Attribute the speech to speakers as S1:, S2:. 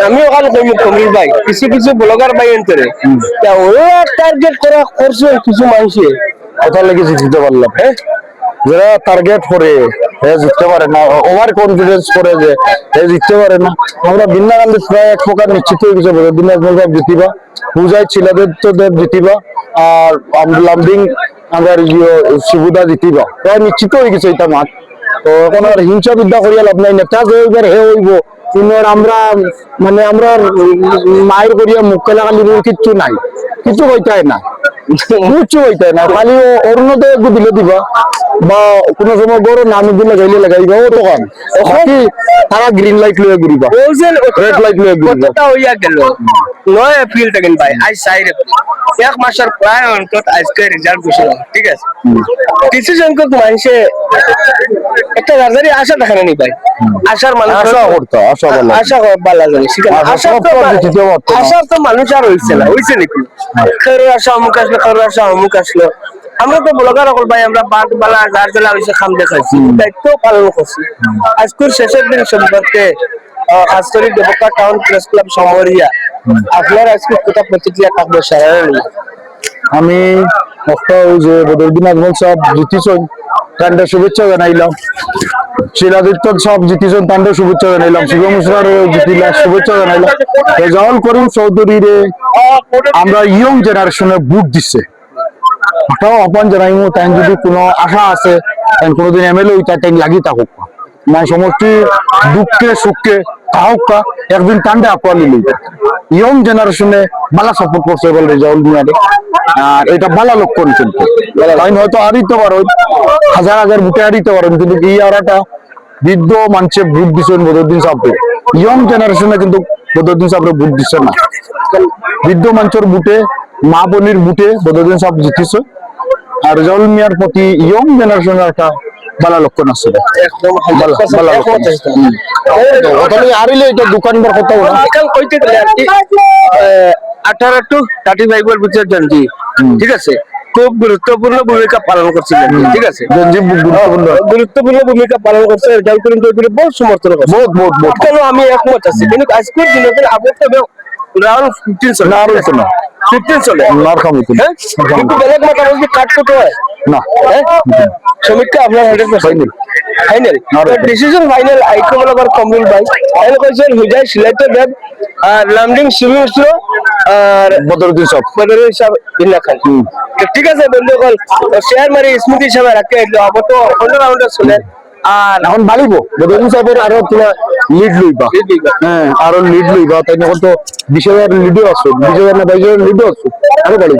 S1: আমি ওখানে কমিল ভাই কিছু কিছু ব্লগার ভাই এনতে ওরা টার্গেট করা করছে কিছু মানুষে
S2: কথা লেগে জিততে পারলাম। হ্যাঁ, যারা টার্গেট করে জিততে পারে না, ওভার কনফিডেন্স করে যে জিততে পারে না। আমরা বিন্না গান্ধী প্রায় এক প্রকার নিশ্চিত হয়ে গেছে দিনাজপুর সাহেব জিতিবা, পূজায় ছিলাদেব জিতিবা, আর লামডিং আমরা শিবুদা জিতিবা, প্রায় নিশ্চিত হয়ে গেছে এটা মাঠ। তো এখন আর হিংসা বিদ্যা করিয়া লাভ নাই, নেতা যে এবার হে হইব পুনর আমরা মানে আমরা মায়ের করিয়া মুখ কালাকালি কিচ্ছু নাই, কিছু হইতাই না, কিচ্ছু হইতাই না। খালি অরুণোদয় দিলে দিবা বা কোনো সময় বড় নামি দিলে গাইলে লাগাইবা, ও তখন বাকি তারা গ্রিন লাইট লয়ে ঘুরিবা, রেড লাইট লয়ে ঘুরিবা।
S1: হইয়া গেল 9 এপ্রিল থেকে ভাই আজ 4 এপ্রিল এক মাসের প্রায় অন্তত আজকে রেজাল্ট ঘোষণা, ঠিক আছে। কিছু সংখ্যক মানুষে একটা রাজধানী আশা দেখানো নি ভাই, আশার মানুষ
S2: আশা করতো,
S1: আশা বালা জানি আশার তো মানুষ আর হইছে না, হইছে নাকি খেরো আশা অমুক আসলো, খেরো আশা অমুক আসলো। আমরা তো ব্লগার সকল ভাই আমরা বাদ বালা যার জেলা হয়েছে খাম দেখাইছি, দায়িত্ব পালন করছি। আজকের শেষের দিন সম্পর্কে খাসতরি দেবকা টাউন প্রেস ক্লাব সমরিয়া আপনার আজকে কোথা প্রতিক্রিয়া থাকবে স্যার?
S2: আমি যে বদরুদ্দিন আজমল সাহেব জিতিছেন তান্ডে শুভেচ্ছা জানাইলাম, শিলাদিত্য সাহেব জিতিছেন তান্ডে শুভেচ্ছা জানাইলাম, শিব মুসরার জিতিলা শুভেচ্ছা জানাইলাম। রেজাউল করিম চৌধুরীরে আমরা ইয়ং জেনারেশনে বুট দিচ্ছে, ওটাও আহ্বান জানাইমু। তাই যদি কোনো আশা আছে কোনোদিন এমএলএ ওইটা টাইম লাগি থাকুক না, সমষ্টি দুঃখে সুখে থাকুক, একদিন টান্ডে আঁকোয়ালি লইবে। ইয়ং জেনারেশনে বালা সাপোর্ট করছে বলে রেজাউল মিয়ারে, আর এটা বালা লক্ষণ। কিন্তু তাই হয়তো হারিতে পারেন, হাজার হাজার বুটে হারিতে পারেন, কিন্তু এই আরাটা বৃদ্ধ মানুষে ভোট দিচ্ছেন বদরুদ্দিন সাহেবকে। ইয়ং জেনারেশনে কিন্তু বদরুদ্দিন সাহেবরে ভোট দিচ্ছে না, বৃদ্ধ মানুষের বুটে মা বোনের বুটে বদরুদ্দিন সাহেব জিতেছে। আর রেজাউল মিয়ার প্রতি ইয়ং জেনারেশনের একটা বালা লক্ষণ আছে, হারিলে এটা দোকানদার কথা
S1: 18 to 35 এর ভিতর জনজি, ঠিক আছে, খুব গুরুত্বপূর্ণ ভূমিকা পালন করছিলেন, ঠিক আছে, গুরুত্বপূর্ণ ভূমিকা পালন করছে। রেজাউল করিম চৌধুরী বহুত সমর্থন করছে, বহুত কেন আমি একমত আছি। কিন্তু আজকের দিনে আগে তো রাউন্ড 15 চলে,
S2: না রয়েছে না
S1: 15 চলে, কিন্তু বেলেগ মাথা বলতে কাট কত হয়
S2: না,
S1: সমীক্ষা আপনার 100% ফাইনাল ডিসিশন ফাইনাল আইকম আবার কমরুল ভাই আইল কইছেন হুজাই সিলেক্ট দেব আর লামডিং শুরু হলো আর
S2: বদরুদ্দিন সাহেব
S1: বিল্লা খান। ঠিক আছে বন্ধুগণ, শেয়ার মারি স্মৃতি হিসাবে রাখতে আবার তো অন্য রাউন্ডে চলে। আর
S2: এখন বাড়িব বদরুদ্দিন সাহেবের আরো তোমার লিড লইবা, হ্যাঁ আরো লিড লইবা। তাই এখন তো 20,000 লিডও আছে, 20,000 না 22,000 লিডও আছে, আরো বাড়িব।